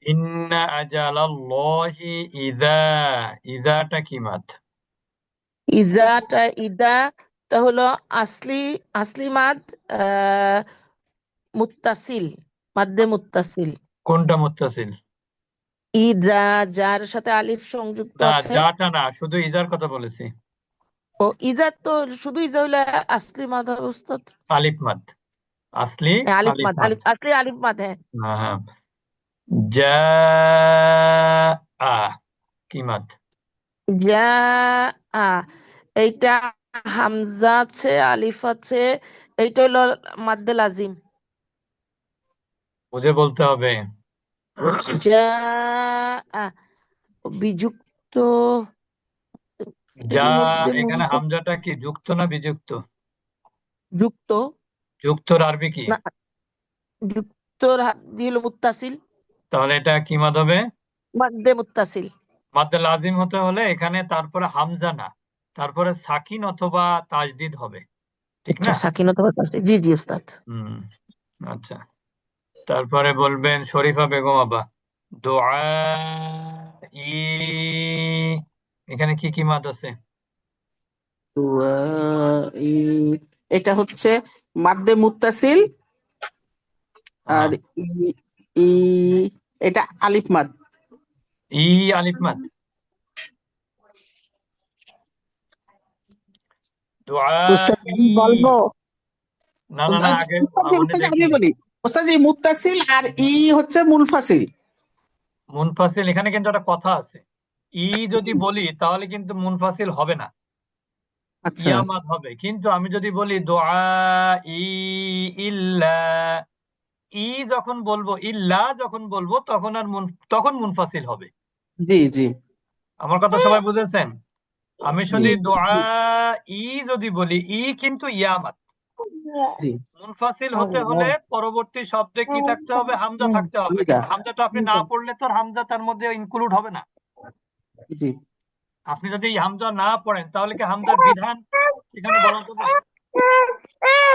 ইন্না আজালাল্লাহি ইযা, ইযাটা কি মাদ? ইদাটা হলো আসলি আসলি মাদ, আহ মুত্তাসিল, মাদ্দে মুত্তাসিল। কোনটা মুত্তাসিল? ইদা, যার সাথে আলিফ সংযুক্ত না, আছে। যাটা না, শুধু ইজার কথা বলেছি। ও ইজা তো শুধু ইজা হইলে আসলি মাদ হবে উস্তাদ। আলিফ মাদ, আসলি হ্যাঁ, আলিফ আলিফ মাদ, মাদ। আলিফ আসলি আলিফ মাদ, হ্যাঁ। হ্যাঁ হ্যাঁ। যা কি মাদ? যা আ এইটা হামজা আছে, আলিফ আছে, এইটা হইলো মাদ্দে লাজিম। বুঝে বলতে হবে। যা আ বিযুক্ত, যা, এর মধ্যে এখানে মূলত হামজাটা কি যুক্ত না বিযুক্ত? যুক্ত। যুক্তর আরবি কি? না, যুক্ত দিয়ে হলো মুত্তাসিল, তাহলে এটা কি মাদ হবে? মাদ্দে মুত্তাসিল। মাদ্দে লাজিম হতে হলে এখানে তারপরে হামজা না, তারপরে সাকিন অথবা তাজদিদ হবে, ঠিক আচ্ছা, না? সাকিনাত মুত্তাসিল, জি জি উস্তাদ। হুম। আচ্ছা, তারপরে বলবেন শরীফা বেগম আবা। দোয়া ই, এখানে কি কি মাদ আছে? তো এটা হচ্ছে মাদ্দে মুত্তাসিল। হ্যাঁ, আর ই ই এটা আলিফ মাদ। ই আলিফ মাদ। দোয়া উস্তাদ ই, আমি বলবো। না না না, আগে মনে ওস্তাদ দেখি। আমি বলি, ওস্তাদ এই মুত্তাসিল আর ই হচ্ছে মুনফাসিল। মুনফাসিল, এখানে কিন্তু একটা কথা আছে। ই যদি বলি তাহলে কিন্তু মুনফাসিল হবে না, আচ্ছা, ইয়ামাদ হবে। কিন্তু আমি যদি বলি দোয়া ই ইল্লা, ই যখন বলবো, ইল্লা যখন বলবো, তখন আর তখন মুনফাসিল হবে। জি জি আমার কথা সবাই বুঝেছেন? আমি জি যদি দোয়া ই যদি বলি, ই কিন্তু ইয়ামাদ। জি মুনফাসিল হতে হলে পরবর্তী শব্দে কি থাকতে হবে? হামজা থাকতে হবে। হামজা, কিন্তু হামজাটা আপনি না পড়লে তো আর হামজা তার মধ্যে ইনক্লুড হবে না। জি। আপনি যদি এই হামজা না পড়েন তাহলে কি হামজার বিধান এখানে বলা যাবে?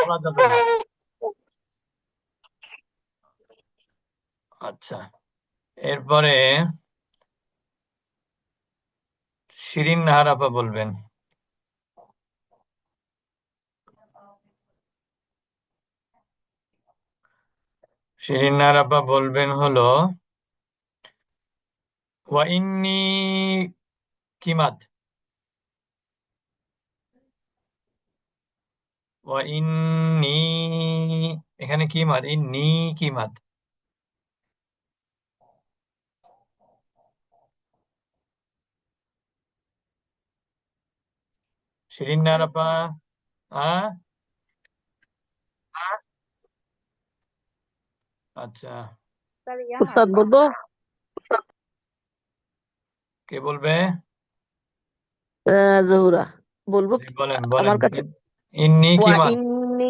বলা যাবে না। আচ্ছা, এরপরে শিরিন নাহার আপা বলবেন। শিরিন নাহার আপা বলবেন হলো ওয়া ইন্নী কিমাদ, ওয়া ইন্নী, এখানে কি মাদ? ইন্নী কি মাদ? শিরিন নাহার আপা, হ্যাঁ। আচ্ছা, উস্তাদ বলবো। কে বলবে? জহুরা বলবো জি, বলেন বলেন। আমার কাছে। ইন্নী কি ওয়া মাদ? ইন্নি,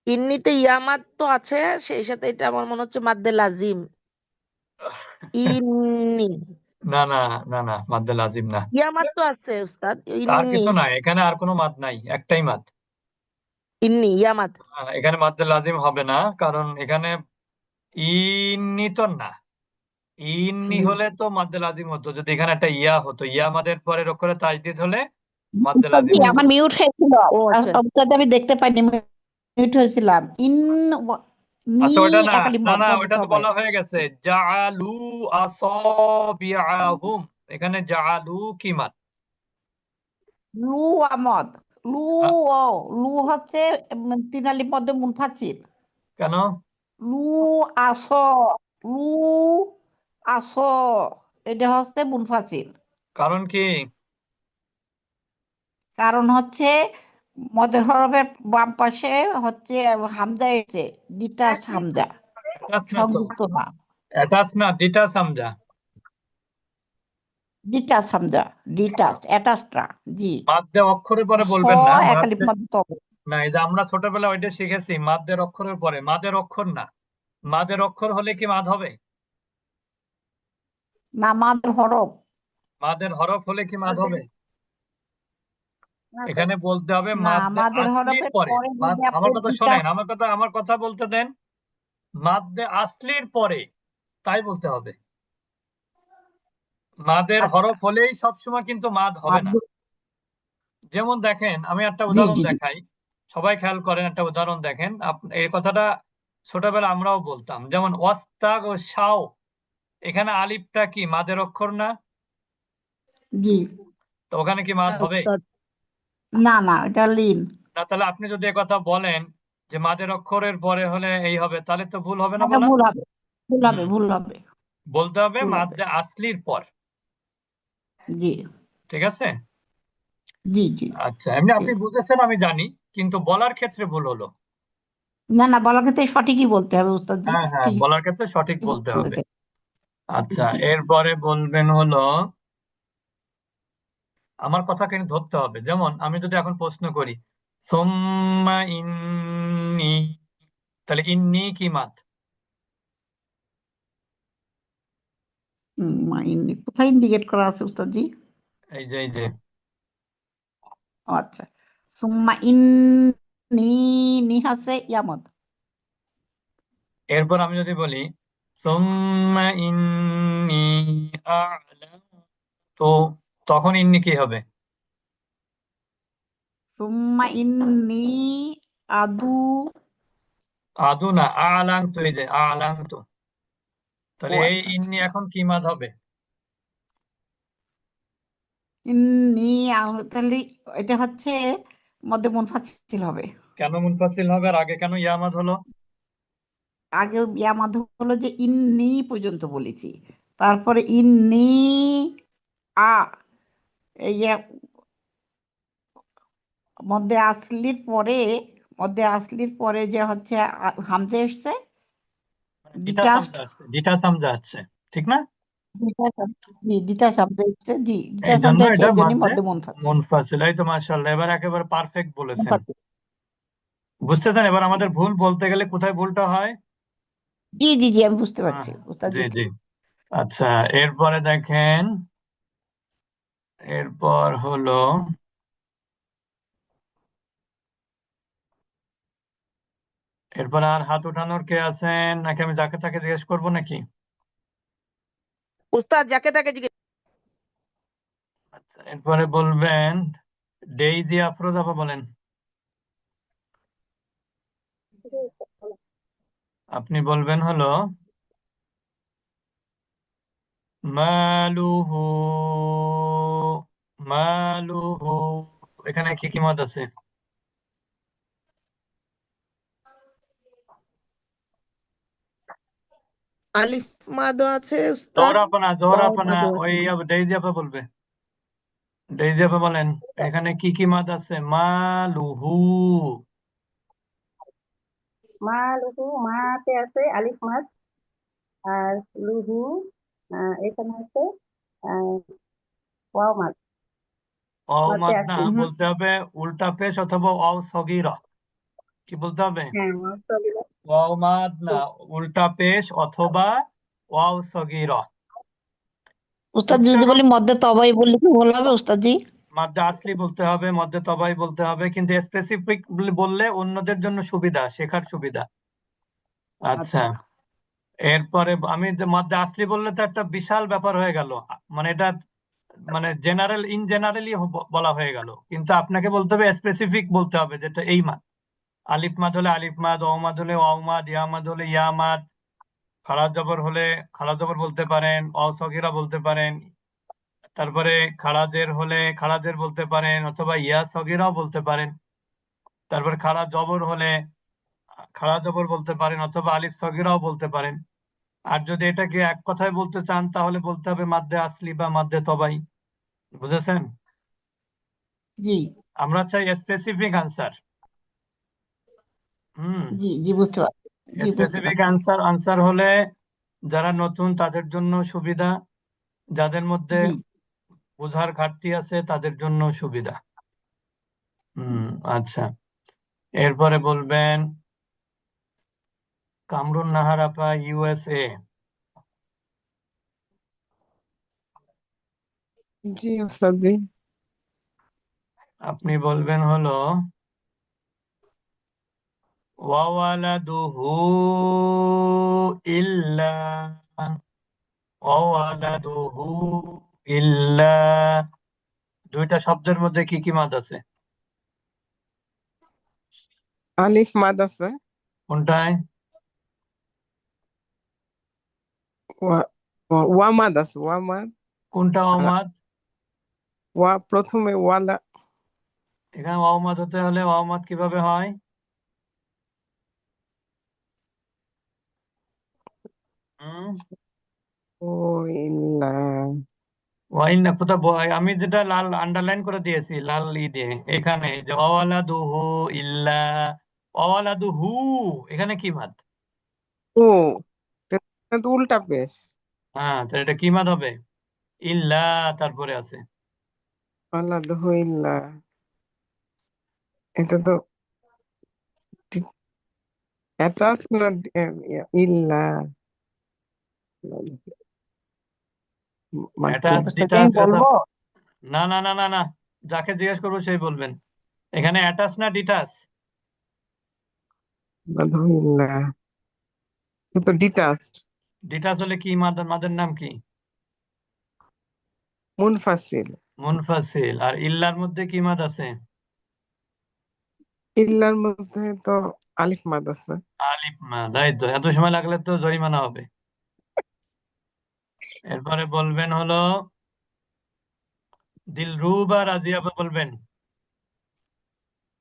ইন্নিতে ইয়ামাত তো আছে, সেই সাথে এটা আমার মনে হচ্ছে মাদ্দে লাজিম। ইন্নি, না না না না, মাদ্দে লাজিম না। ইয়ামাত তো আছে উস্তাদ, তার ইন্নি। কিছু নাই, এখানে আর কোনো মাদ নাই, একটাই মাদ। ইন্নি ইয়ামাত। এখানে মাদ্দে লাজিম হবে না, কারণ এখানে ইন্নি তো না। ইন্নি জি। হলে তো মাদ্দে লাজিম হতো, যদি এখানে একটা ইয়া হতো, ইয়া মাদের পরে অক্ষরে তাজদিদ হলে মাদ্দে উস্তাদি লাজিম হতো। আমার মিউট হয়েছিল। ও আচ্ছা। উস্তাদি আমি দেখতে পাইনি, মিউট হয়েছিলাম। নি আচ্ছা, ওটা না, একালি না মদ না, মদ ওটা দিতে তো হবে। বলা হয়ে গেছে। জাআলু আসাবিআহুম, এখানে জাআলু কি মাদ? লু আমদ, লু আ- ও, লু হচ্ছে তিনালি পদে মুনফাসিল। কেন? লু আস, লু আস, এটা হচ্ছে মুনফাসিল। কারণ কি? কারণ হচ্ছে মদের হরফের বাম পাশে হচ্ছে হামজা এসে, ডিটাচ হামজা, অ্যাটাচ না তো, সংযুক্ত না। অ্যাটাচ না, ডিটাচ হামজা। ডিটাচ হামজা, ডিটাচ অ্যাটাচটা। জি। মাদ্দে অক্ষরের পরে স বলবেন না একালিপ মাদ্দে। মধ্যে তবে। না, এই যে আমরা ছোটবেলায় ওইটা শিখেছি, মাদ্দের অক্ষরের পরে, মাদের অক্ষর না। মাদের অক্ষর হলে কি মাদ হবে? না, মাদের হরফ। মাদের হরফ হলে কি মাদ হবে? এখানে বলতে হবে না, মাদ্দে মাদের আসলির হরফের পরে। পরে যদি আমার আপনি কথা ডিটাচ। শোনেন, আমার কথা বলতে দেন। মাদ্দে আসলির পরে তাই বলতে হবে। মাদের আচ্ছা। হরফ হলেই সবসময় কিন্তু মাদ হবে না। যেমন দেখেন, আমি একটা জি উদাহরণ জি জি। দেখাই, সবাই খেয়াল করেন, একটা উদাহরণ দেখেন। এই কথাটা ছোটবেলা আমরাও বলতাম, যেমন ওয়াস্তাগ ও শাও, এখানে আলিফটা কি মাদের অক্ষর না? জি। তো ওখানে কি মাদ হ্যাঁ হবে? উস্তাদ। না না, এটা লিন। না, তাহলে আপনি যদি কথা বলেন যে মাদের অক্ষরের পরে হলে এই হবে, তাহলে তো ভুল হবে না এটা বলা? ভুল হবে, ভুল হবে, হুম, ভুল হবে, বলতে হবে ভুল হবে। মাদ্দে আসলির পর। জি ঠিক আছে। জি জি। আচ্ছা, এমনি আপনি ঠিক। বুঝেছেন আমি জানি, কিন্তু বলার ক্ষেত্রে ভুল হলো। না না, বলার ক্ষেত্রে সঠিকই বলতে হবে উস্তাদজি। হ্যাঁ হ্যাঁ, ঠিক বলার ক্ষেত্রে সঠিক বলতে হবে। বলেছেন। আচ্ছা, জি। এরপরে বলবেন হলো, আমার কথা কিন্তু ধরতে হবে। যেমন আমি যদি এখন প্রশ্ন করি সুম্মা ইন্নি, তাহলে ইন্নি কি মাদ? কোথায় ইন্ডিকেট করা আছে উস্তাদজি? এই যে ও আচ্ছা। সুম্মা ইন্নি, নি আছে ইয়ামত। এরপর আমি যদি বলি সুম্মা ইন্নি আ'লামতু, তখন ইন্নি কি হবে? সুম্মা ইন্নি আদু। আদু না, আ'লামতু, এই যে আ'লামতু। ও তাহলে এই আচ্ছা আচ্ছা ইন্নি আচ্ছা। এখন কি মাদ হবে? ইন্নি তাহলে এটা হচ্ছে মধ্যে মুনফাসিল হবে। কেন মুনফাসিল হবে, আর আগে কেন ইয়ামাদ হলো? আগে ইয়া মাধ্যম হলো যে ইন্নি পর্যন্ত বলেছি, তারপরে ইন্নি আ, এই যে মধ্যে আসলির পরে, মধ্যে আসলির পরে যে হচ্ছে হামজা এসছে, মানে ডিটাচ ডিটাচড। হামজা আসছে, ডিটাচ হামজা আসছে, ঠিক না? জি, ডিটাচ হামজা এসছে, জি এই ডিটাচ জন্য হামজা এসছে, এটা এই জন্যই মাদ্দে মধ্যে মুনফাসিল। মুনফাসিল। এই তো মাশাআল্লাহ, এবার একেবারে পারফেক্ট বলেছেন। মুনফাসিল। বুঝতেছেন এবার আমাদের ভুল বলতে গেলে কোথায় ভুলটা হয়? জি জি জি, আমি বুঝতে আহ, পারছি উস্তাদ জি জি। জি। আচ্ছা, এরপরে দেখেন, এরপর হলো, এরপর আর হাত উঠানোর কে আছেন নাকি আমি যাকে তাকে জিজ্ঞেস করবো নাকি? উস্তাদ যাকে তাকে জিজ্ঞেস। আচ্ছা, এরপরে বলবেন ডেইজি আফরোজা, বলেন। আপনি বলবেন হলো মালুহু, মালুহু, এখানে কি কি মত আছে? আলিফ মাদ আছে উস্তাদ, জোহরাপানা, ওয়াও জোহরাপানা, মাদ ওই আছে। ডেইজি আপা বলবে। ডেইজি আপা বলেন, এখানে কি কি মাদ আছে? মালুহু। মা লুহু, মাতে আছে আলিফ মাদ, আর লুহু এখানে আছে আহ, ওয়াও মাদ, ওয়াও মাতে মাদ না, আসলি। বলতে হবে উল্টা পেশ অথবা ওয়াও সগীরা। কি বলতে হবে? হ্যাঁ ওয়াও সগীরা। ওয়াও মাদ না, উল্টা পেশ অথবা ওয়াও সগীরা। উস্তাদ যদি উচ্চারণ বলি মধ্যে তবাই বললে কি ভুল হবে উস্তাদ জি? মধ্যে আসলি বলতে হবে, মধ্যে তবাই বলতে হবে, কিন্তু স্পেসিফিক বললে অন্যদের জন্য সুবিধা, শেখার সুবিধা। আচ্ছা, আচ্ছা। এরপরে আমি যে মধ্যে আসলি বললে তো একটা বিশাল ব্যাপার হয়ে গেল, মানে এটা মানে জেনারেল, ইন জেনারেলি বলা হয়ে গেল, কিন্তু আপনাকে বলতে হবে স্পেসিফিক বলতে হবে, যেটা এই মাদ। আলিফ মাদ হলে আলিফ মাদ, অ মাদ হলে অ মাদ, ইয়া মাদ হলে ইয়া মাদ, খাড়া জবর হলে খাড়া জবর বলতে পারেন, অসগীরা বলতে পারেন, তারপরে খাড়াজের হলে খাড়াজের বলতে পারেন, অথবা ইয়া সগীরাও বলতে পারেন। তারপরে খাড়া জবর হলে খাড়া জবর বলতে পারেন, অথবা আলিফ সগীরাও বলতে পারেন। আর যদি এটাকে এক কথায় বলতে চান তাহলে বলতে হবে মাদ্দে আসলি বা মাদ্দে তবাই। বুঝেছেন? জি আমরা চাই স্পেসিফিক আনসার। হুম। জি জি, বুঝতে পারছি। জি বুঝতে স্পেসিফিক পারছি। আনসার আনসার হলে যারা নতুন তাদের জন্য সুবিধা, যাদের মধ্যে জি। বোঝার ঘাটতি আছে তাদের জন্য সুবিধা। হুম। আচ্ছা, এরপরে বলবেন কামরুন নাহার আপা, ইউএসএ। জি ওস্তাদ জি। আপনি বলবেন হলো ওয়াওয়ালাদুহু ইল্লা ওয়ালাদুহু ইল্লা, দুইটা শব্দের মধ্যে কি কি মাদ আছে? আলিফ মাদ আছে, কোনটায়? ওয়া ওয়া মাদ আছে, ওয়া মাদ। কোনটা আর অমাদ? ওয়া প্রথমে ওয়ালা। এখানে অমাদ হতে হলে অমাদ কিভাবে হয়? হুম, ও ইল্লা। ওয়াইন না কোথাও আমি যেটা লাল আন্ডারলাইন করে দিয়েছি লাল ই দিয়ে, এখানে যে অওয়ালাদুহু ইল্লা, অওয়ালাদুহু, এখানে কি মাদ? ও, এটা তো উল্টা পেশ। হ্যাঁ, তাহলে এটা কি মাদ হবে? ইল্লা, তারপরে আছে ওয়ালা দহু ইল্লা, এটা তো এটা ছিল ইল্লা। এটা আছে, উস্তাদ যেটা আমি আছে তো। বলবো? না না না না না, যাকে জিজ্ঞেস করবো সেই বলবেন। এখানে অ্যাটাচ না ডিটাচ? ওয়ালা দহু ইল্লা, এটা তো ডিটাচড। ডিটাচ হলে কি মাদ, মাদের নাম কি? মুনফাসিল। মুনফাসিল। আর ইল্লার মধ্যে কি মাদ আছে? ইল্লার মধ্যে তো আলিফ মাদ আছে। আলিফ মাদ। এই তো, এত সময় লাগলে তো জরিমানা হবে। এরপরে বলবেন হলো দিলরুবা রাজিয়া বলবেন।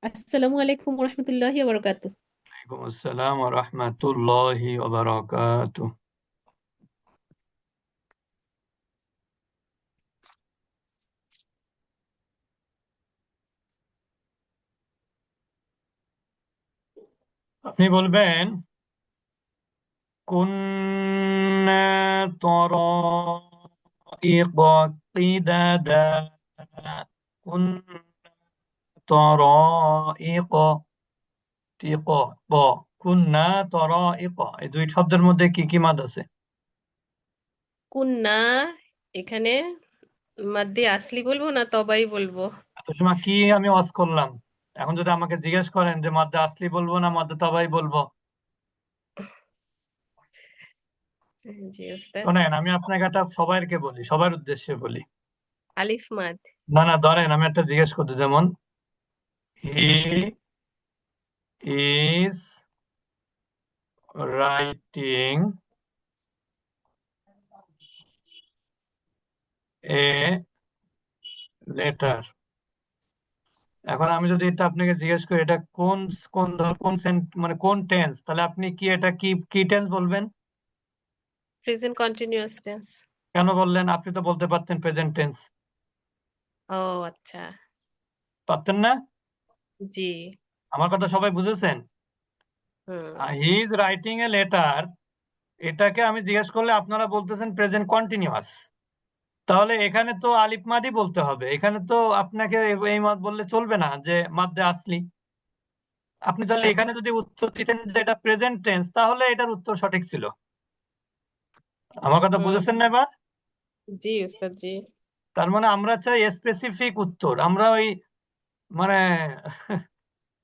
আসসালামু আলাইকুম রহমতুল্লাহি ওয়া বারাকাতুহু। ওয়ালাইকুম আসসালাম ওয়া রাহমাতুল্লাহি ওয়া বারাকাতুহু। আপনি বলবেন কুন্না তরাইক কিদাদা, কুন্না তরাইক, তিক, ক, কুন্না তরাইক, এই দুই শব্দের মধ্যে কি কি মাদ আছে? কুন্না, এখানে মাদ্দে আসলি বলবো না তবাই বলবো? এত সময় কি আমি ওয়াজ করলাম, এখন যদি আমাকে জিজ্ঞেস করেন যে মাদ্দে আসলি বলবো না মাদ্দে তবাই বলবো? জি ওস্তাদ। শোনেন, আমি আপনাকে একটা সবাইকে বলি, সবার উদ্দেশ্যে বলি। আলিফ মাদ। না না, ধরেন আমি একটা জিজ্ঞেস করতে, যেমন হি ইজ রাইটিং এ লেটার। এখন আমি যদি এটা আপনাকে জিজ্ঞেস করি এটা কোন কোন কোন মানে কোন টেন্স, তাহলে আপনি কি এটা কি কি টেন্স বলবেন? Present continuous tense. কেন বললেন? আপনি তো বলতে পারতেন প্রেজেন্ট টেন্স। ও আচ্ছা। পারতেন না? জি। আমার কথা সবাই বুঝেছেন? হুম। He is writing a letter, এটাকে আমি জিজ্ঞেস করলে আপনারা বলতেছেন প্রেজেন্ট কন্টিনিউয়াস। তাহলে এখানে তো আলিফ মাদি বলতে হবে, এখানে তো আপনাকে এই মাদ বললে চলবে না যে মাদ্দে আসলি। আপনি তাহলে এখানে যদি উত্তর দিতেন যে এটা প্রেজেন্ট টেন্স, তাহলে এটার উত্তর সঠিক ছিল। আমার কথা হুম। বুঝেছেন না এবার? জি ওস্তাদ জি। তার মানে আমরা চাই স্পেসিফিক উত্তর, আমরা ওই মানে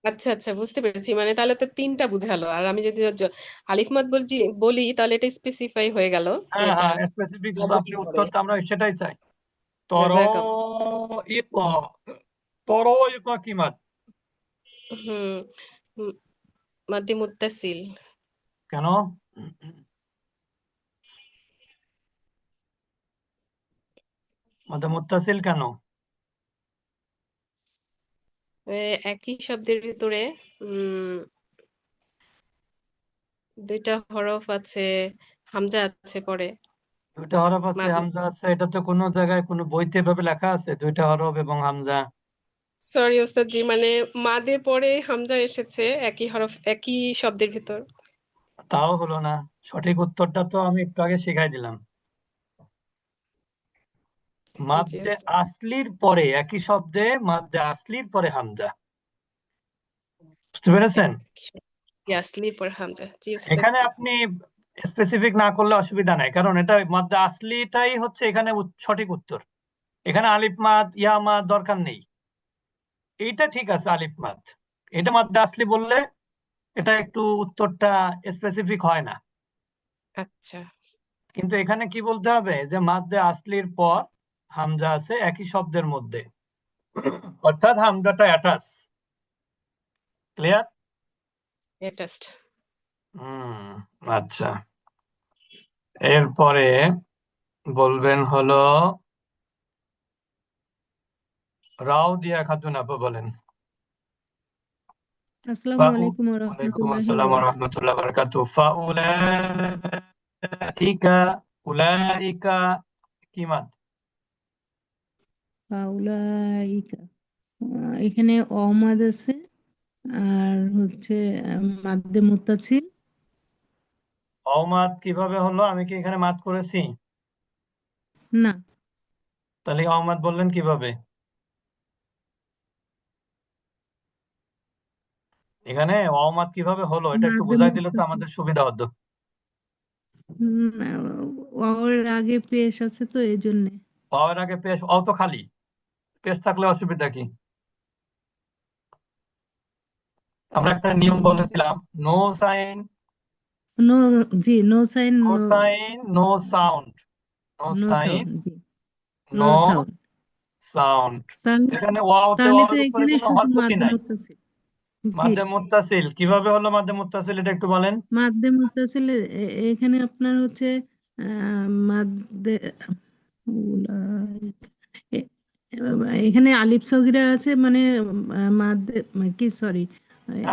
আচ্ছা আচ্ছা, বুঝতে পেরেছি। মানে তাহলে তো তিনটা বুঝালো, আর আমি যদি আলিফ মাদ বলি তাহলে এটা স্পেসিফাই হয়ে গেল যে হ্যাঁ এটা হ্যাঁ, স্পেসিফিক আপনি যাবতীয় পড়ে। উত্তর, আমরা সেটাই চাই। তর জাযাকাম। ইক, তর ইক কি মাদ? হুম। হুম, মাদ্দে মুত্তাসিল। কেন? মাদ্দে মুত্তাসিল কেন? একই শব্দের ভিতরে উম দুইটা হরফ আছে, হামজা আছে পরে। দুইটা হরফ আছে, মাদ্দে, হামজা আছে, এটা তো কোনো জায়গায় কোনো বইতে এভাবে লেখা আছে দুইটা হরফ এবং হামজা? সরি ওস্তাদ জি, মানে মাদের পরে হামজা এসেছে একই হরফ একই শব্দের ভিতর। তাও হলো না। সঠিক উত্তরটা তো আমি একটু আগে শিখাই দিলাম। জি মাদ্দে ওস্তাদ। আসলির পরে, একই শব্দে মাদ্দে আসলির পরে হামজা। বুঝতে পেরেছেন? একই শব্দ, ইয়াসলির পর হামজা। জি ওস্তাদ এখানে জি। আপনি স্পেসিফিক না করলে অসুবিধা নাই, কারণ এটা মাদ্দে আসলিটাই হচ্ছে এখানে সঠিক উত্তর। এখানে আলিফ মাদ ইয়া মাদ দরকার নেই। এইটা ঠিক আছে আলিফ মাদ, এটা মাদ্দে আসলি বললে এটা একটু উত্তরটা স্পেসিফিক হয় না। আচ্ছা। কিন্তু এখানে কি বলতে হবে যে মাদ্দে আসলির পর হামজা আছে একই শব্দের মধ্যে, অর্থাৎ হামজাটা অ্যাটাচ। ক্লিয়ার? অ্যাটাচড। হুম, আচ্ছা। এরপরে বলবেন হলো রাউদিয়া খাতুন আপু, বলেন। আসসালামু আলাইকুম ওয়া ওয়ালাইকুম রাহমাতুল্লাহি ওয়া আসসালাম ওয়া বারাকাতুহু। রাহমাতুল্লাহি ওয়া বারাকাতুহু। ফাউলাইকা, উলাইকা কি মাদ? ফাউলাইকা, এখানে অমাদ আছে আর হচ্ছে মাদ্দে মুত্তাসিল। অমাদ কিভাবে হলো? আমি কি এখানে মাদ করেছি? না, তাহলে অমাদ বললেন কিভাবে? এখানে অমাদ কিভাবে হলো এটা একটু মাদ্দে বুঝাই দিলে তো মুত্তাসিল। আমাদের সুবিধা হতো। ওর আগে পেশ আছে তো এই জন্যে। পাওয়ার আগে পেশ, অ তো খালি, পেশ থাকলে অসুবিধা কি? আমরা একটা নিয়ম বলেছিলাম, নো সাইন, নো, জি, no sign, no no, sign, no sound, no no sign, sound, জি, নো নো সাউন্ড। সাউন্ড। তাহলে এখানে ওয়াওতে তাহলে তো ওয়াওর উপরে এখানে কোনো শুধু হরকতি মাদ্দে নাই। মুত্তাসিল। জি, মাদ্দে মুত্তাসিল কিভাবে হলো? মাদ্দে মুত্তাসিল এটা একটু বলেন। মাদ্দে মুত্তাসিল এখানে আপনার হচ্ছে মাদ্দে উলাইকা, এ- এখানে আলিফ সগিরা আছে, মানে মাদ্দে, কি, সরি,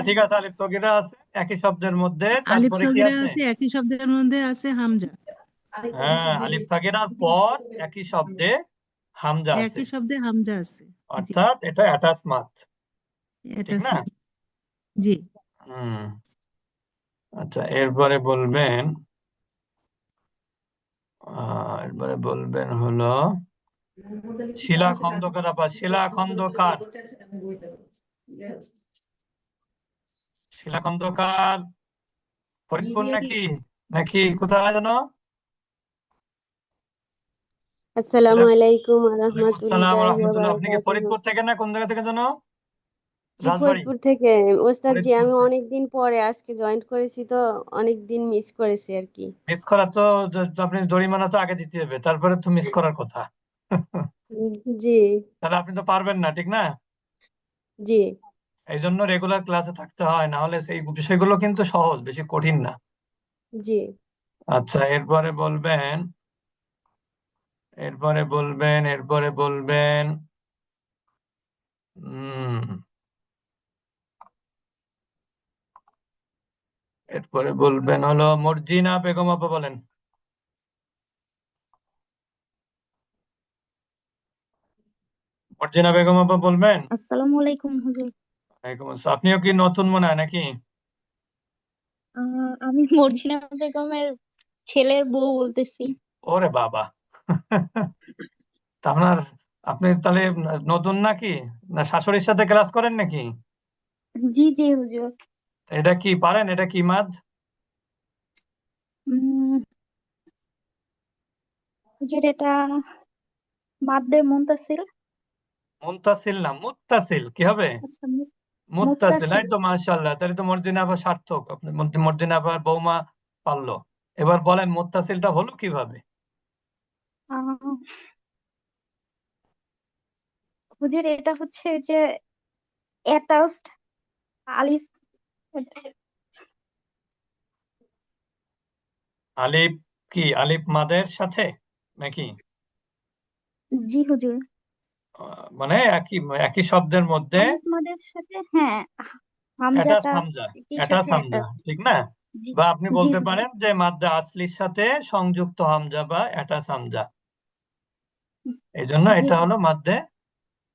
ঠিক আছে, আলিফ সগিরা আছে একই শব্দের মধ্যে, আলিফ তারপরে কি সগিরা আছে? আছে একই শব্দের মধ্যে আছে হামজা, হ্যাঁ, আলিফ সাগিরার পর একই শব্দে হামজা আছে, একই শব্দে হামজা আছে। জি, অর্থাৎ এটা অ্যাটাচ মাদ, এটা ঠিক না? জি। হুম, আচ্ছা। এরপরে বলবেন হলো শিলা খন্দকার আপা, শিলা খন্দকার, শিলা খন্দকার ফরিদপুর নাকি, নাকি কোথায় যেন? আসসালামু শিলা, আলাইকুম ওয়া ওয়ালাইকুম আসসালাম ওয়া রাহমাতুল্লাহি ওয়া রাহমাতুল্লাহ। আপনি কি বারাকাতুহু। ফরিদপুর থেকে, না কোন জায়গা থেকে যেন? জি, রাজবাড়ি? ফরিদপুর থেকে। ওস্তাদ জি, ফরিদপুর আমি থেকে অনেকদিন পরে আজকে জয়েন করেছি তো, অনেকদিন মিস করেছি আর কি। মিস করা তো, আপনি জরিমানা তো আগে দিতে হবে, তারপরে তো মিস করার কথা। জি, তাহলে আপনি তো পারবেন না, ঠিক না? জি, এই জন্য রেগুলার ক্লাসে থাকতে হয়, না হলে সেই বিষয়গুলো কিন্তু সহজ, বেশি কঠিন না। জি। আচ্ছা, এরপরে বলবেন উম এরপরে বলবেন হলো মর্জিনা বেগম আপা, বলেন। মর্জিনা বেগম আপা বলবেন। আসসালামু আলাইকুম হুজুর। ওয়ালাইকুম আসসালাম। আপনিও কি নতুন মনে হয় নাকি? আমি মর্জিনা বেগমের ছেলের বউ বলতেছি। ওরে বাবা! তা আপনি তাহলে নতুন নাকি, না শাশুড়ির সাথে ক্লাস করেন নাকি? জি জি হুজুর। এটা কি পারেন? এটা কি মাদ? উম, হুজুর এটা মাদ্দে মুনতাসিল। মুনতাসিল না, মুত্তাসিল কি হবে? আচ্ছা, মুত্তাসিল, এই মুত্তাসিল। তো মাশাআল্লাহ। তাহলে তো মর্জিনা আবার সার্থক, আপনি মর্জিনা আবার বৌমা পারলো। এবার বলেন মুত্তাসিলটা হলো কিভাবে? আহ, হুজুর এটা হচ্ছে যে অ্যাটাচড আলিফ। আলিফ কি আলিফ মাদের সাথে নাকি? জি হুজুর। মানে একই একই শব্দের মধ্যে আলিফ মাদের সাথে, হ্যাঁ, অ্যাটাচ হামজাটা হামজা, একই অ্যাটাচ সাথে হামজা, অ্যাটাচড। ঠিক না? জি বা আপনি জি বলতে হুজুর। পারেন যে মাদ্দা আসলির সাথে সংযুক্ত হামজা বা অ্যাটাচ হামজা, এই জন্য জি এটা হলো হুজুর। মাদ্দে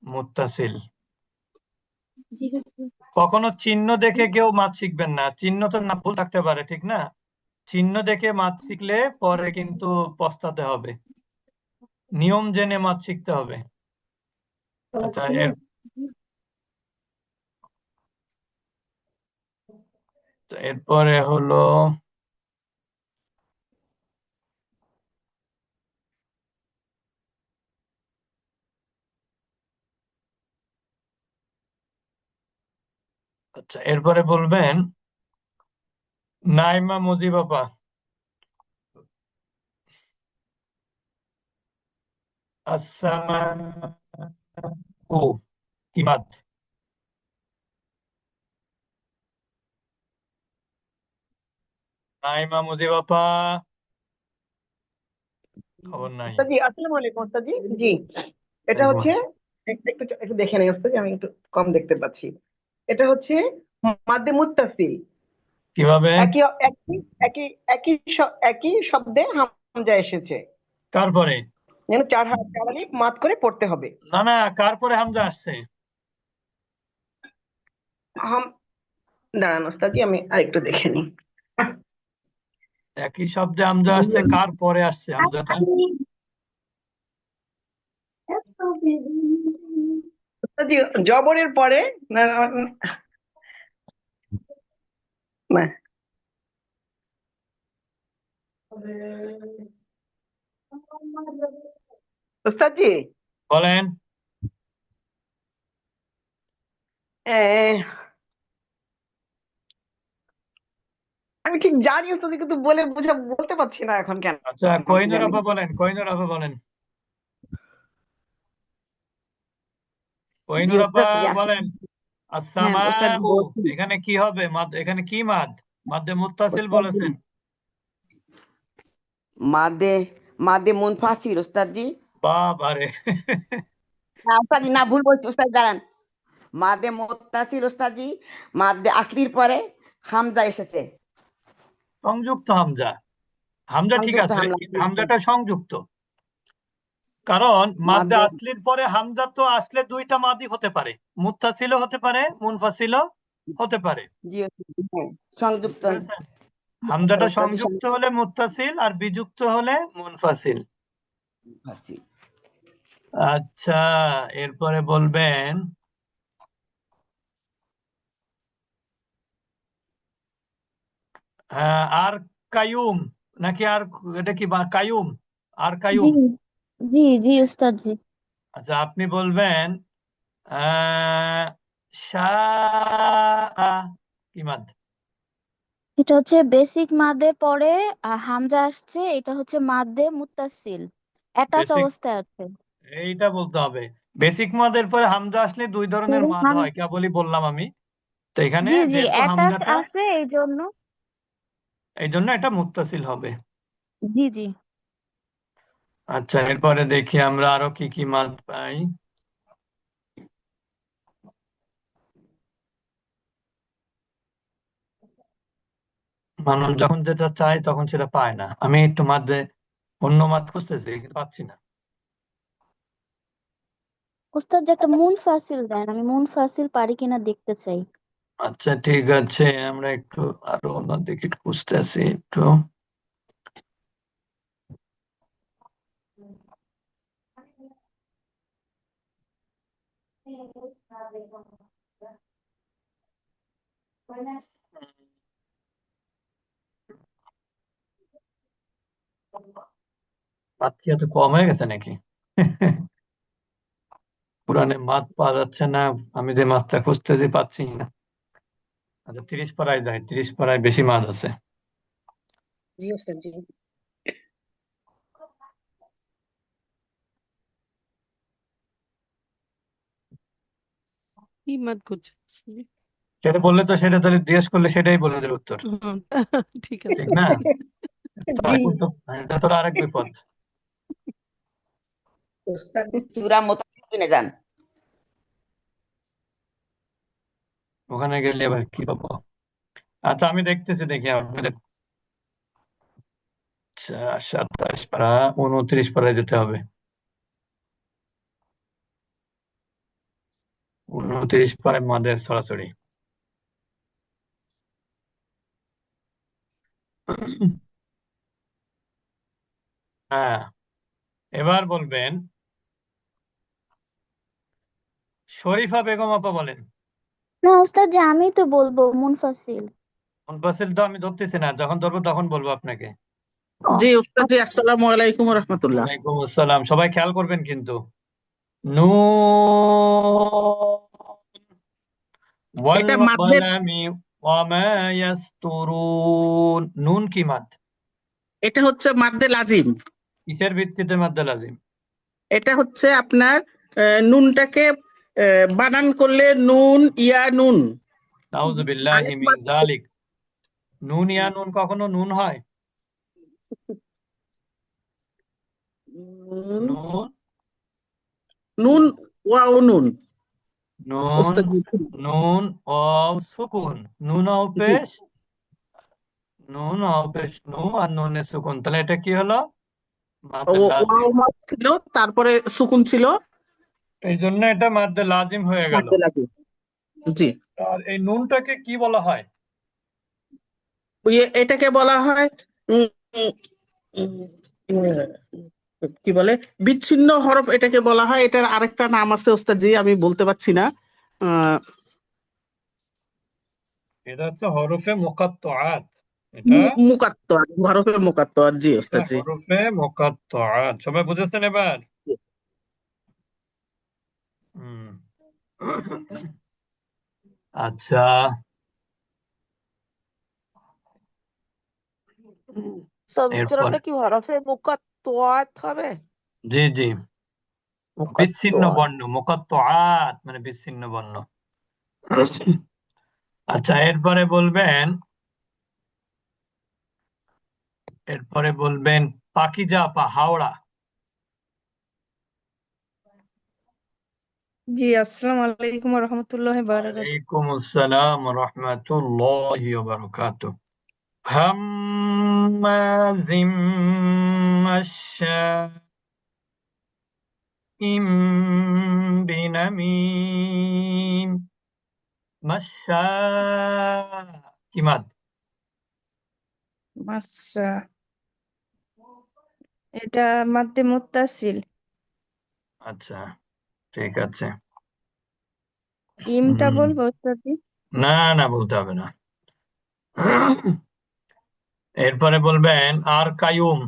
মুত্তাসিল। জি হুজুর। কখনো চিহ্ন দেখে কেউ মাদ শিখবেন না, চিহ্ন তো না ভুল থাকতে পারে, ঠিক না? চিহ্ন দেখে মাদ শিখলে পরে কিন্তু পস্তাতে হবে, নিয়ম জেনে মাদ শিখতে হবে। আচ্ছা, এরপরে হলো আচ্ছা, এরপরে বলবেন নাইমা মুজিব আপা। আসসামা ও কি মাদ? নাইমা মুজিব আপা, খবর নাই। ওস্তাদ জি আসসালামু আলাইকুম ওস্তাদ জি। জি এটা ওয়ালাইকুম হচ্ছে আসসালাম। একটু একটু একটু দেখে নেই ওস্তাদ জি, আমি একটু কম দেখতে পাচ্ছি। এটা হচ্ছে মাদ্দে মুত্তাসিল, কিভাবে? একই একই একই একই শব্দে হামজা এসেছে, কার পরে? যেন চার আলিফ মাদ করে পড়তে হবে। না না, কার পরে হামজা আসছে? হাম দাঁড়ান ওস্তাদ জি, আমি আরেকটু দেখে নিই। একই শব্দে হামজা আসছে, কার পরে আসছে হামজাটা? ওস্তাদ জি জবরের পরে, না না, ওস্তাদ জি বলেন। আমি ঠিক জানি ওস্তাদ জি, কিন্তু বলতে পারছি না এখন কেন আচ্ছা, কোহিনুর জানি। আপা বলেন, কোহিনুর আপা বলেন, জি কোহিনুর আপা ওস্তাদ জি আসসালাম। বলেন। হ্যাঁ আসসামা ওস্তাদ জি উ, বলছি। এখানে কি হবে? মাদ, এখানে কি মাদ? মাদ্দে মুত্তাসিল ওস্তাদ জি বলেছেন। মাদে মাদে মুনফাসিল ওস্তাদ জি। বাবারে না ওস্তাদ জি, না ভুল বলছি ওস্তাদ, দাঁড়ান। মাদে মুত্তাসিল ওস্তাদ জি, মাদে আসলির পরে হামজা এসেছে, সংযুক্ত হামজা। হামজা ঠিক সংযুক্ত আছে, হামলা। কিন্তু হামজাটা সংযুক্ত। কারণ মাদ্দে মাদে আসলির পরে হামজা তো আসলে দুইটা মাদি হতে পারে, মুত্তাসিলও হতে পারে, মুনফাসিলও হতে পারে। জি ওস্তাদ জি, হ্যাঁ সংযুক্ত বুঝতে পেরেছেন? হামজাটা ওস্তাদ জি সংযুক্ত হলে মুত্তাসিল আর বিযুক্ত হলে মুনফাসিল। সংযুক্ত। আচ্ছা, এরপরে বলবেন আর কায়ুম, নাকি আর, এটা কি কায়ুম? আর জি কায়ুম। জি জি উস্তাদ জি। আচ্ছা, আপনি বলবেন আহ শাআ কি মাদ? এটা হচ্ছে বেসিক মাদে পরে হামজা আসছে, এটা হচ্ছে মাদে মুত্তাসিল, অ্যাটাচ বেসিক, অবস্থায় আছে। এইটা বলতে হবে। বেসিক মাদের পরে হামজা আসলে দুই ধরনের পরে মাদ হয়, কেবলই বললাম আমি। তো এখানে জি জি যেহেতু অ্যাটাচ হামজাটা, আছে এই জন্য। এই জন্য এটা মুত্তাসিল হবে। জি জি। আচ্ছা, এরপরে দেখি আমরা আরো কি কি মাদ পাই। মানুষ যখন যেটা চায় তখন সেটা পায় না। আমি একটু মাঝে অন্য মাদ খুঁজতেছি, কিন্তু পাচ্ছি না। উস্তাদ যে একটা মুনফাসিল দেন, আমি মুনফাসিল পারি কিনা দেখতে চাই। আচ্ছা ঠিক আছে, আমরা একটু আরো অন্যদিকে খুঁজতেছি একটু। মাদ কি এত কম হয়ে গেছে নাকি? পুরানে মাদ পাওয়া যাচ্ছে না, আমি যে মাছটা খুঁজতেছি পাচ্ছি না। আচ্ছা, 30 পারায় যাই, 30 পারায় বেশি মাছ আছে। জি ওস্তাদ জি। কি মাদ করছে? সেটা বললে তো, সেটা তাহলে জিজ্ঞেস করলে সেটাই বলে দেবে উত্তর, হুম, ঠিক আছে। ঠিক না? জি এটা তো আরেক বিপদ। ওস্তাদ সূরা মুতাফিফিনে যান। ওখানে গেলে এবার কি পাবো? আচ্ছা, আমি দেখতেছি, দেখি আপনাদের। আচ্ছা, 27 পারা, 29 পারায় যেতে হবে। 29 পারায় মাদের ছড়াছড়ি। হ্যাঁ, এবার বলবেন শরীফা বেগম আপা বলেন। না উস্তাদ যে আমি তো বলবো মুনফাসিল। মুনফাসিল তো আমি ধরতেছি না, যখন ধরবো তখন বলবো আপনাকে। ও জি উস্তাদ জি, আচ্ছা। আসসালামু আলাইকুম রহমতুল্লাহ। ওয়ালাইকুম আসসালাম। সবাই খেয়াল করবেন কিন্তু। নুন ওয়াল এটা মাদ্দের, কলামি ওয়া মা ইয়াসতুরুন। নুন কি মাদ? এটা হচ্ছে মাদ্দে লাজিম। কিসের ভিত্তিতে মাদ্দে লাজিম? এটা হচ্ছে আপনার নুনটাকে বানান করলে নুন ইয়া নুন। নাউযু বিল্লাহি মিন যালিক। নুন ইয়া নুন কখনো নুন হয়? নুন নুন নুন ওয়াও নুন। নুন ওস্তাদ নুন ও সুকুন, নুন ও পেশ, নুন ও পেশ নু আর নুনে সুকুন, তাহলে এটা কি হলো? মাদ্দে লাজিম। ওয়াও মাদ ছিল, তারপরে সুকুন ছিল, এই জন্য এটা মাদ্দে লাজিম হয়ে গেল। মাদ্দে লাগে। জি, আর এই নুনটাকে কি বলা হয়? এটাকে বলা হয় উম, উম, উম, কি বলে, বিচ্ছিন্ন হরফ এটাকে বলা হয়। এটার আরেকটা নাম আছে ওস্তাদ জি, আমি বলতে পারছি না। আহ, এটা হচ্ছে হরফে মুকাত্তাআত। এটা মুকাত্তার, হরফে মুকাত্তার। জি এটা ওস্তাদ জি। হরফে মুকাত্তাআত। সবাই বুঝেছেন এবার? হুম। আচ্ছা, উস্তাদ এরপর উচ্চারণটা কি হরফে মুকাত্তাত হবে? জি জি, বিচ্ছিন্ন মুকাত্তাত। বর্ণ, মুকাত্তাআত মানে বিচ্ছিন্ন বর্ণ। আচ্ছা, এরপরে বলবেন পাকিজা পা হাওড়া। জি, আসসালামু আলাইকুম ওয়া রাহমাতুল্লাহি ওয়া বারাকাতুহু। ওয়ালাইকুম আসসালাম ওয়া রাহমাতুল্লাহি ওয়া বারাকাতুহু। হাম্মাজিম মাশশাইম বিনামিম। মাশশা কি মাদ? আচ্ছা, এটা মাদ্দে মুত্তাসিল। আচ্ছা, ঠিক আছে। ইমটা হুম, বলবো উস্তাদি? না না, বলতে হবে না। এরপরে বলবেন আর কায়ুম।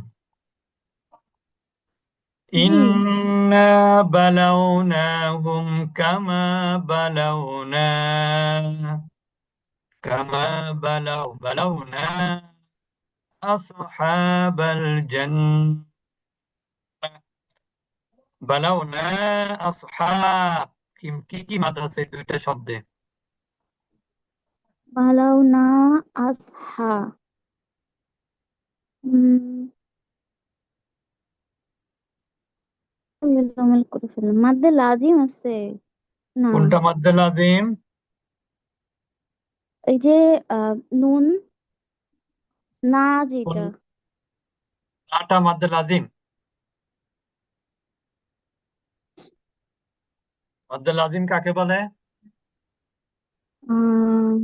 জি, ইন্না বালাউনাহুম কামা বালাউনা আসহাবাল বালাউনা আসহাব। কি কি মাদ আছে এই দুইটা শব্দে? বালাউনা আসহা, এলোমেলো করে ফেললাম। মাদ্দে লাজিম আছে না? কোনটা মাদ্দে লাজিম? এই যে নুন না, কোন যেটা নাটা মাদ্দে লাজিম? মাদ্দে লাজিম কাকে বলে? আহ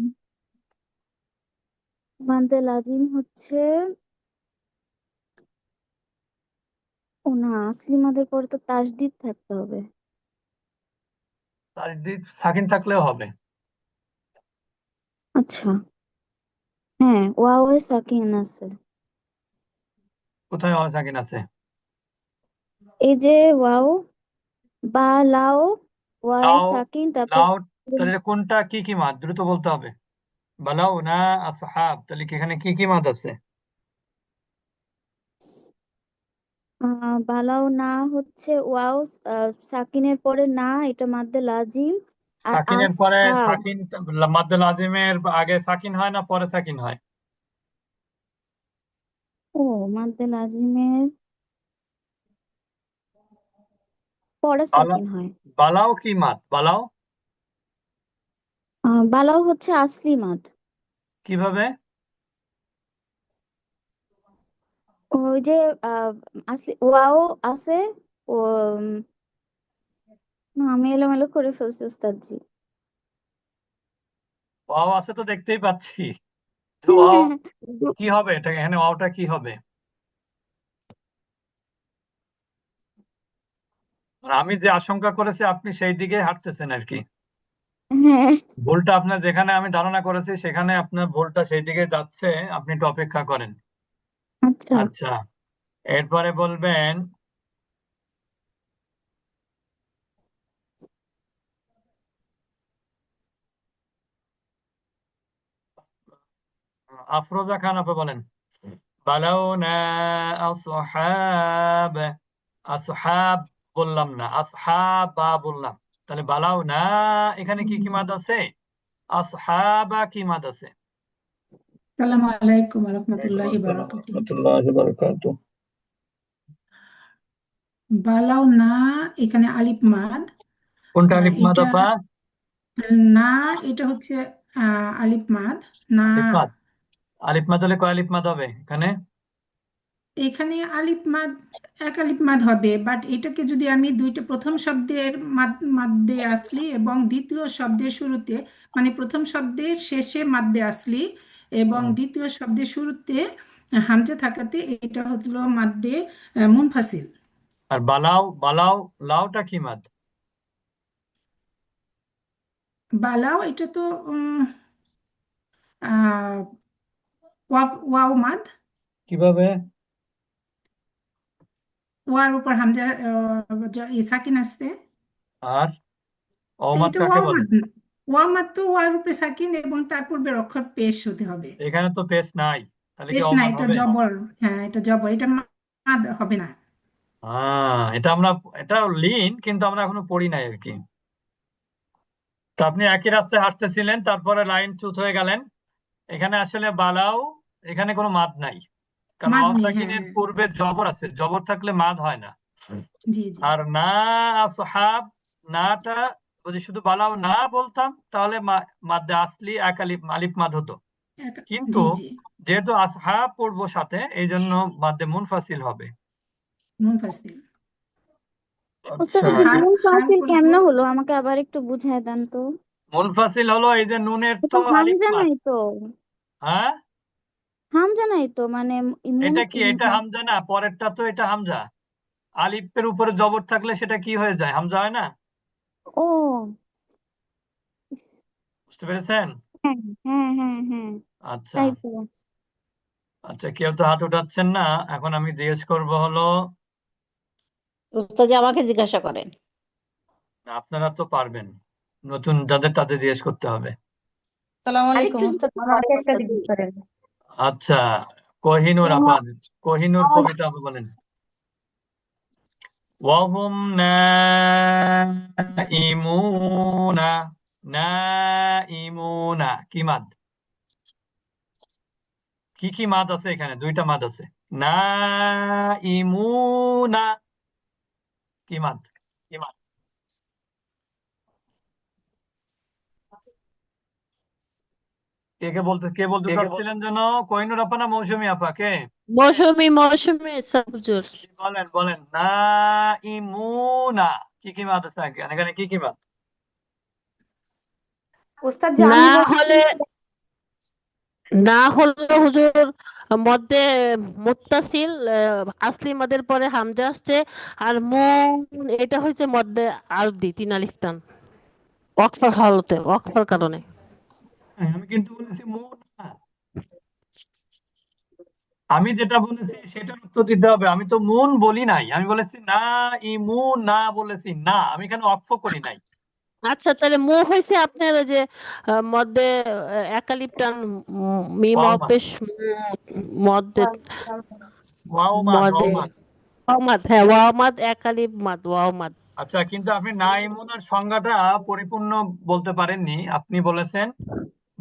মাদ্দে লাজিম হচ্ছে, ও না, আসলি মাদের পরে তো তাসদিদ থাকতে হবে। তাসদিদ সাকিন থাকলেও হবে। আচ্ছা, হ্যাঁ, ওয়াও এ সাকিন আছে। কোথায় ওয়া সাকিন আছে? এই যে ওয়াও বা লাও, ওয়াও এ লাউ, সাকিন, তারপর লাউ, তাহলে কোনটা কি কি মাদ? দ্রুত বলতে হবে। বালাউ না আসহাব, তাহলে কি এখানে কি কি মাদ আছে? বালাও না হচ্ছে ওয়াও সাকিনের পরে না, এটা মাদ্দে লাজিম। আর সাকিনের পরে আসহাব, সাকিন, মাদ্দে লাজিমের আগে সাকিন হয় না পরে সাকিন হয়? ও মাদ্দে লাজিমের পরে বালা সাকিন হয়। বালাও কি মাদ? বালাও বালাও হচ্ছে আসলি মাদ। কিভাবে? ওই যে আহ আসলি ওয়াও আছে, ও না, আমি এলোমেলো করে ফেলছি উস্তাদজি। ওয়াও আছে তো দেখতেই পাচ্ছি। তো ওয়াও কি হবে? এটা এখানে ওয়াওটা কি হবে? আর আমি যে আশঙ্কা করেছি আপনি সেই দিকে হাঁটতেছেন আর কি। হ্যাঁ, ভুলটা আপনার যেখানে আমি ধারণা করেছি সেখানে আপনার ভুলটা সেই দিকে যাচ্ছে। আপনি একটু অপেক্ষা করেন। আচ্ছা। আচ্ছা, এরপরে বলবেন আফরোজা খান, আপনি বলেন বালাউনা আসহাব। আসহাব বললাম না, আসহাবা বললাম। তাহলে বালাও না, এখানে কি কি মাদ আছে? আসহাবা কি মাদ আছে? আসসালামু আলাইকুম ওয়ালাইকুম রহমতুল্লাহি আসসালাম বারাকাতুহু। রাহমাতুল্লাহি ওয়া বারাকাতুহু। বালাও না, এখানে আলিফ মাদ। কোনটা আলিফ মাদ এটা আপা? না, এটা হচ্ছে আলিফ মাদ না। আলিফ মাদ। আলিফ মাদ হলে কয় আলিফ মাদ হবে এখানে? এখানে আলিফ মাদ, এক আলিফ মাদ হবে, বাট এটাকে যদি আমি দুইটা প্রথম শব্দের মাদ্দে আসলি এবং দ্বিতীয় শব্দের শুরুতে, মানে প্রথম শব্দের শেষে মাদ্দে আসলি এবং হুম। দ্বিতীয় শব্দের শুরুতে হামজা থাকাতে এটা হলো মাদ্দে মুনফাসিল। আর বালাও, বালাও লাউটা কি মাদ? বালাও এটা তো আহ, ওয়াও মাদ। কিভাবে? ওয়ার উপর হামজা সাকিন আসছে। আর তো অমাদ এটা কাকে ওয়াও বলে? মাদ না। ওয়াও মাদ তো ওয়ার উপরে সাকিন এবং তার পূর্বের অক্ষর পেশ হতে হবে। এখানে তো পেশ নাই, তাহলে কি পেশ না, অমাদ এটা হবে? জবর। হ্যাঁ, এটা জবর, এটা মাদ হবে না। এটা আমরা, এটা লিন, কিন্তু আমরা এখনো পড়ি নাই আর কি। তো আপনি একই রাস্তায় হাঁটতেছিলেন, তারপরে লাইন চ্যুত হয়ে গেলেন। এখানে আসলে বালাও, এখানে কোনো মাদ নাই, কারণ মাদ নেই, হ্যাঁ অসাকিনের হ্যাঁ। পূর্বে জবর আছে, জবর থাকলে মাদ হয় না। জি জি। আর না আসহাব, নাটা যদি শুধু বালাও না বলতাম তাহলে মাদ্দে আসলি এক আলিফ আলিফ মাদ হতো। কিন্তু জি জি, যেহেতু আসহাব পড়বো সাথে, এই জন্য মাদ্দে মুনফাসিল হবে। ওস্তাদ মুনফাসিল। আচ্ছা, এই যে হার নুন হার ফাসিল পড়বো। কেমনে হলো আমাকে আবার একটু বুঝায় দেন তো। মুনফাসিল হলো এই যে নুনের এটা তো আলিফ হামজা মাদ। নাই তো, হ্যাঁ, হামজা নাই তো, মানে এটা কি, এটা হামজা না, পরেরটা তো এটা হামজা। আলিফের উপরে জবর থাকলে সেটা কি হয়ে যায়, হামজা হয় না? ও বুঝতে পেরেছেন? হ্যাঁ হ্যাঁ হ্যাঁ হ্যাঁ, আচ্ছা তাই তো। আচ্ছা, কেউ তো হাত উঠাচ্ছেন না। এখন আমি জিজ্ঞেস করব হলো, উস্তাদ আমাকে জিজ্ঞাসা করেন। আপনারা তো পারবেন, নতুন যাদের তাদের জিজ্ঞেস করতে হবে। সালাম আলাইকুম আরেকটু ওস্তাদ, জিজ্ঞাসা আমাকে করেন একটা উস্তাদ জি। জিজ্ঞেস করেন। আচ্ছা, কোহিনুর আপা, কোহিনুর কবিতা আপা বলেন। ওয়াহুম নাইমুনা, নাইমুনা কি মাদ? কি কি মাদ আছে এখানে? দুইটা মাদ আছে। নাইমুনা কি মাদ? কি মাদ? কে বলতে চাচ্ছিলেন যেন? কোহিনুর আপা না মৌসুমী আপা, কে? মৌসুমী হুজুর। বলেন বলেন, নাইমুনা কি কি মাদ আছে এখানে? এখানে কি কি মাদ? উস্তাদ জি না আমি হলে, না হলে হুজুর মধ্যে মুত্তাসিল, আসলি মাদের পরে হামজা আসছে, আর মুন এটা হচ্ছে মধ্যে আরবি তিন আলিফ টান, ওয়াকফার হালতে, ওয়াকফার কারণে। আমি কিন্তু বলেছি মুনা, আমি যেটা বলেছি সেটার উত্তর দিতে হবে। আমি তো মুন বলি নাই, আমি বলেছি না ইমুন, না বলেছি না, আমি এখানে অক্ষ করি নাই। আচ্ছা, তাহলে মু হয়েছে আপনার ওই যে মধ্যে এক আলিফ টান, মিম ওয়াও মাদ, অপেশ মধ্যে, ওয়াও মাদ, ওয়াও মধ্যে মাদ। ওয়ামাদ, হ্যাঁ ওয়ামাদ এক আলিফ মাদ, ওয়ামাদ। আচ্ছা, কিন্তু আপনি না ইমুনার সংজ্ঞাটা পরিপূর্ণ বলতে পারেননি। আপনি বলেছেন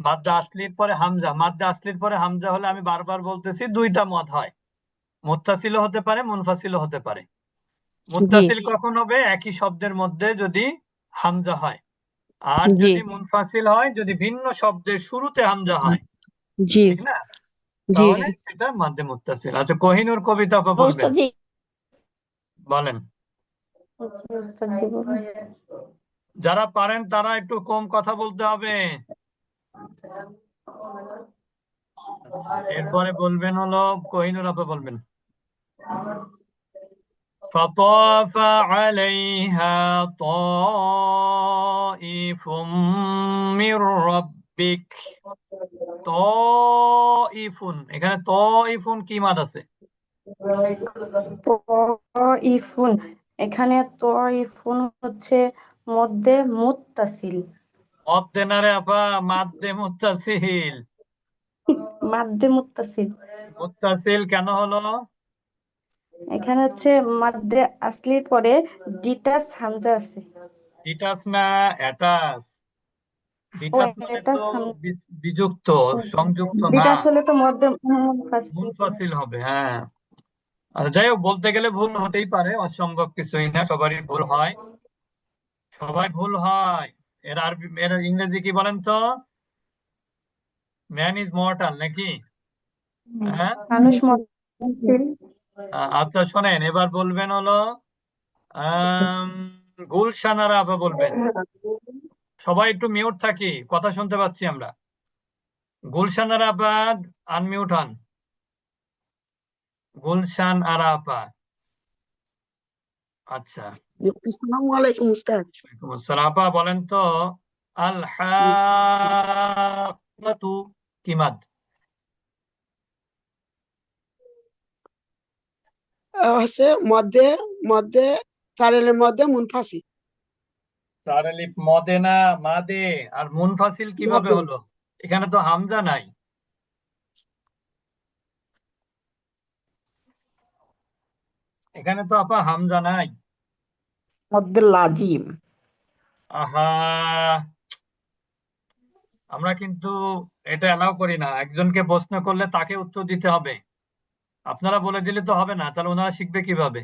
মাদ্দা আসলির পরে হামজা, মাদ্দা আসলির পরে হামজা হলে আমি বারবার বলতেছি দুইটা মত হয়, মুত্তাসিলও হতে পারে মুনফাসিলও হতে পারে। জি মুত্তাসিল কখন হবে? একই শব্দের মধ্যে যদি হামজা হয়। আর জি যদি মুনফাসিল হয় যদি ভিন্ন শব্দের শুরুতে হামজা হয়, জি ঠিক না? জি। তাহলে সেটা মাদ্দে মুত্তাসিল। আচ্ছা, কোহিনুর কবিতা আপা বলবেন, উস্তাদ জি। বলেন। উস্তাদ জি বলুন। যারা পারেন তারা একটু কম কথা বলতে হবে। আচ্ছা, এরপরে বলবেন হলো, কোহিনুর আপা বলবেন, فطاف عليها طائف من ربك। طائفুন, এখানে طائفুন কি মাদ আছে? তইফুন, এখানে তইফুন হচ্ছে মধ্যে মুত্তাসিল। মদ্দে না রে আপা, মাদ্দে মুত্তাসিল। মাদ্দে মুত্তাসিল। মুত্তাসিল কেন হলো? এখানে হচ্ছে মাদ্দে আসলির পরে ডিটাস হামজা আছে। ডিটাস না অ্যাটাচ। ও ডিটাচ মানে এটা তো বিযুক্ত, সংযুক্ত না, ডিটাস হলে তো মধ্যে মুনফাসিল। মুনফাসিল হবে। হ্যাঁ, আর যাই হোক, বলতে গেলে ভুল হতেই পারে, অসম্ভব কিছুই না, সবারই ভুল হয়, সবাই ভুল হয়। এর ইংরেজি কি বলেন তো? ম্যান ইজ মর্টাল নাকি? হ্যাঁ, মানুষ মরণশীল। আচ্ছা শোনেন, এবার বলবেন হলো আম, গুলশান আরা আপা বলবেন। সবাই একটু মিউট থাকি, কথা শুনতে পাচ্ছি আমরা। গুলশান আরা আপা আনমিউট হন। গুলশান আরা আপা। আচ্ছা, আসসালামু আলাইকুম উস্তাদ। ওয়ালাইকুম আসসালাম। আপা বলেন তো, আল হাক্কাতু কি মাদ? হচ্ছে মধ্যে মধ্যে চারেলের মধ্যে মুনফাসি চার আলিফ মদে না মাদে, আর মুনফাসিল কিভাবে মধ্যে হলো? এখানে তো হামজা নাই। এখানে তো আপা হামজা নাই। মধ্যে লাজিম। আহা, আমরা কিন্তু এটা অ্যালাউ করি না, একজনকে প্রশ্ন করলে তাকে উত্তর দিতে হবে। আপনারা বলে দিলে তো হবে না, তাহলে ওনারা শিখবে কিভাবে?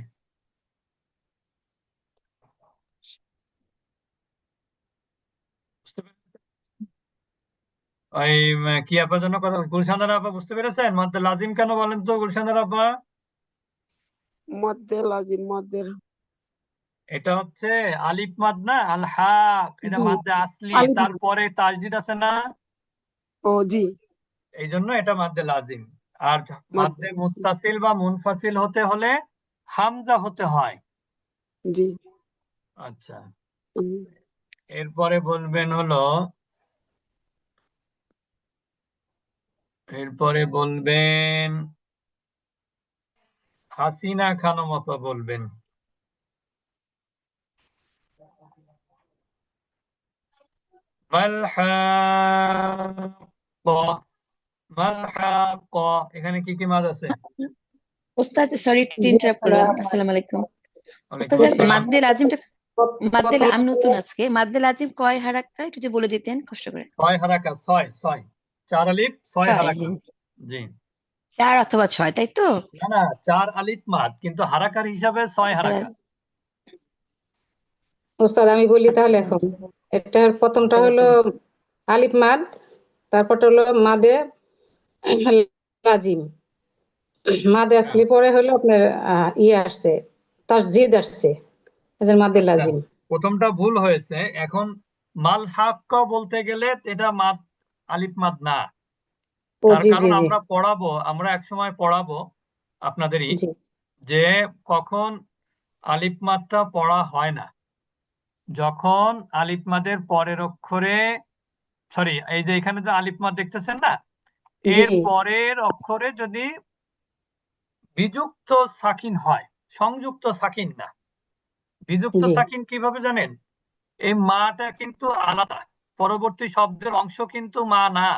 বুঝতে পেরেছেন? ওই কি আপার জন্য কথা, গুলশানের আপা বুঝতে পেরেছেন? মধ্যে লাজিম কেন বলেন তো গুলশানের আপা? মধ্যে লাজিম মধ্যের এটা হচ্ছে আলিফ মাদ না, আল হাক, এটা জি মাদ্দে আসলি, আলিফ তারপরে তাজদিদ আছে না, ও জি এই জন্য এটা মাদ্দে লাজিম। আর মাদ্দে মধ্যে মুত্তাসিল বা মুনফাসিল হতে হলে হামজা হতে হয়। জি আচ্ছা, হুম। এরপরে বলবেন হলো, এরপরে বলবেন হাসিনা খানম আপা বলবেন। মাল হাক্কা, মাল হাক্কা, এখানে কি কি মাদ আছে? ওস্তাদ সরি একটু জি ইন্টারাপ্ট করলাম। আসসালামু আসসালামু আলাইকুম ওস্তাদ। ওয়ালাইকুম আসসালাম। মাদ্দে লাজিমটা মাদ্দে প্রথম আমি নতুন আজকে মাদ্দে লাজিম কয় হারাক্কা একটু যদি বলে দিতেন কষ্ট করে। 6 হারাকা, 6 চার আলিফ 6 ছয় হারাকা। জি, 4 অথবা 6 তাই তো? না না, 4 আলিফ মাদ, কিন্তু হারাকার হিসাবে 6 হারাকা। ওস্তাদ আমি বলি তাহলে আচ্ছা এখন। এটার প্রথমটা হলো আলিফ মাদ, তারপরটা হলো মাদে লাজিম। মাদে আসলি পরে হলো আপনার ইয়ে আসছে, তাসজিদ আসছে, এজন্য মাদে আচ্ছা, লাজিম। প্রথমটা ভুল হয়েছে। এখন মাল হাক্কা বলতে গেলে এটা মাদ, আলিফ মাদ না। ও তার জি কারণ জি জি আমরা এক সময় পড়াবো আপনাদেরই, জি যে কখন আলিফ মাদটা পড়া হয় না, যখন আলিফ মাদের পরের অক্ষরে, সরি, এই যে এখানে যে আলিফ মাদ দেখতেছেন না, জি এর পরের অক্ষরে যদি বিযুক্ত সাকিন হয়, সংযুক্ত সাকিন না। বিযুক্ত জি সাকিন কিভাবে জানেন? এই মাটা কিন্তু আলাদা, পরবর্তী শব্দের অংশ কিন্তু মা না।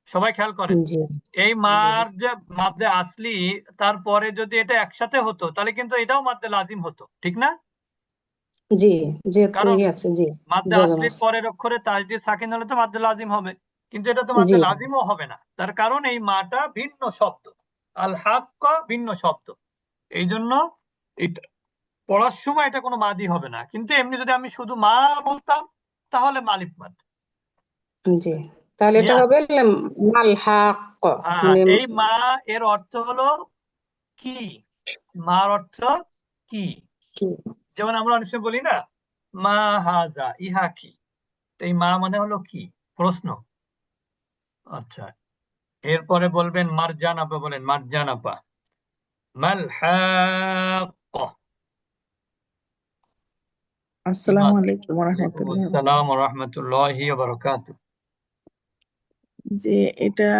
সবাই খেয়াল করেন, জি এই জি মার যে মাদ্দে আসলি, তারপরে যদি এটা একসাথে হতো তাহলে কিন্তু এটাও মাদ্দে লাজিম হতো, ঠিক না? জি যেহেতু কারণ ইয়ে আছে জি মাদ্দে জজম আসলির আছে পরের অক্ষরে তাসদিদ সাকিন হলে তো মাদ্দে লাজিম হবে, কিন্তু এটা তো মাদ্দে জি লাজিমও হবে না। তার কারণ এই মাটা ভিন্ন শব্দ, আল হাক্কা ভিন্ন শব্দ। এই জন্য এটা পড়ার সময় এটা কোনো মাদি হবে না, কিন্তু এমনি যদি আমি শুধু মা বলতাম তাহলে মালিক মাদ। জি তাহলে এটা ক্লিয়ার? হবে মাল হাক, মানে এই মা এর অর্থ হলো কি? মার অর্থ কি? কি যেমন আমরা অনেক সময় বলি না, মা হাজা, ইহা কি? তো এই মা মানে হলো কি, প্রশ্ন। আচ্ছা, এরপরে বলবেন মারজান আপা, বলেন মারজান আপা। মাল হাক্কা, কি আসসালামু মাদ? আলাইকুম ওয়ালাইকুম রহমতুল্লাহ। আসসালাম ওয়া রাহমাতুল্লাহি ওয়া বারাকাতুহু। যে এটা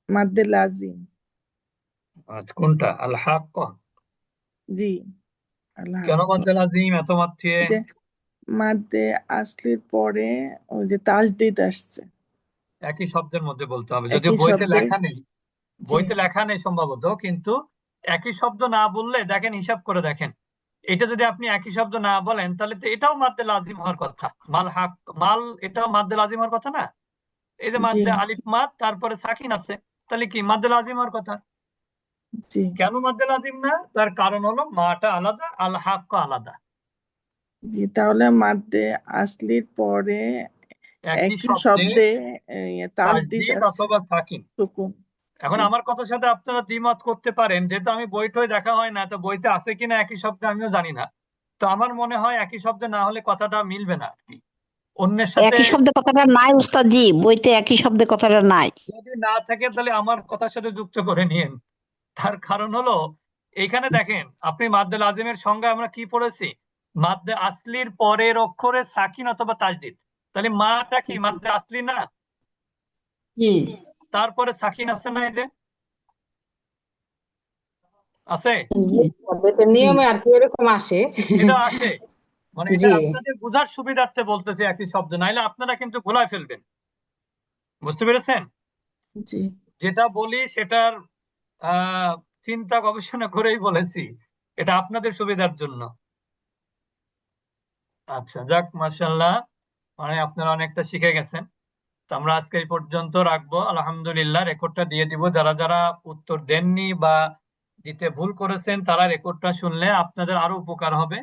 মাদ্দে লাজিম। আচ্ছা, কোনটা? আল হাক্কা। জি আল্লাহ কেন হাফেজ। মাদ্দে লাজিম এত মাদ দিয়ে? এটা মাদ্দে আসলির পরে ওই যে তাসদিদ আসছে, একই শব্দের মধ্যে বলতে হবে, যদিও একই বইতে শব্দে। লেখা নেই, জি বইতে লেখা নেই সম্ভবত, কিন্তু একই শব্দ না বললে দেখেন, হিসাব করে দেখেন, এটা যদি আপনি একই শব্দ না বলেন তাহলে তো এটাও মাদ্দে লাজিম হওয়ার কথা, মাল হাক মাল, এটাও মাদ্দে লাজিম হওয়ার কথা না? এই যে জি মাদ্দে আলিফ মাদ তারপরে সাকিন আছে, তাহলে কি মাদ্দে লাজিম হওয়ার কথা? জি কেন মাদ্দে লাজিম না? তার কারণ হলো মাটা আলাদা, আল হাক্ক আলাদা। জি তাহলে মাদ্দে আসলির পরে একই একই শব্দে শব্দে তাসদিদ তাসদীদ আর অথবা সাকিন। সুকুন। এখন জি আমার কথার সাথে আপনারা দ্বিমত করতে পারেন, যেহেতু আমি বইটই দেখা হয় না, তো বইতে আছে কিনা একই শব্দে আমিও জানি না। তো আমার মনে হয় একই শব্দে না হলে কথাটা মিলবে না আর কি, অন্যের সাথে একই শব্দে কথাটা নাই উস্তাদজি, বইতে একই শব্দে কথাটা নাই। যদি না থাকে তাহলে আমার কথার সাথে যুক্ত করে নিয়েন। তার কারণ হলো, এইখানে দেখেন আপনি মাদ্দে লাজিমের সংজ্ঞা আমরা কি পড়েছি, মাদ্দে আসলির পরের অক্ষরে সাকিন অথবা তাসদীদ। তাহলে মাটা কি মাদ্দে আসলি না? জি তারপরে সাকিন আছে না, এই যে আছে, জি এটা জি নিয়মে আর কি এরকম আসে। এটা আসে। মানে এটা জি আপনাদের বোঝার সুবিধার্থে বলতেছি একই শব্দ, নাইলে আপনারা কিন্তু গোলায় ফেলবেন। বুঝতে পেরেছেন? জি যেটা বলি সেটার আহ চিন্তা গবেষণা করেই বলেছি, এটা আপনাদের সুবিধার জন্য। আচ্ছা, যাক, মাশাআল্লাহ, মানে আপনারা অনেকটা শিখে গেছেন। তো আমরা আজকে এই পর্যন্ত রাখবো, আলহামদুলিল্লাহ। রেকর্ডটা দিয়ে দিব, যারা যারা উত্তর দেননি বা দিতে ভুল করেছেন তারা রেকর্ডটা শুনলে আপনাদের আরো উপকার হবে।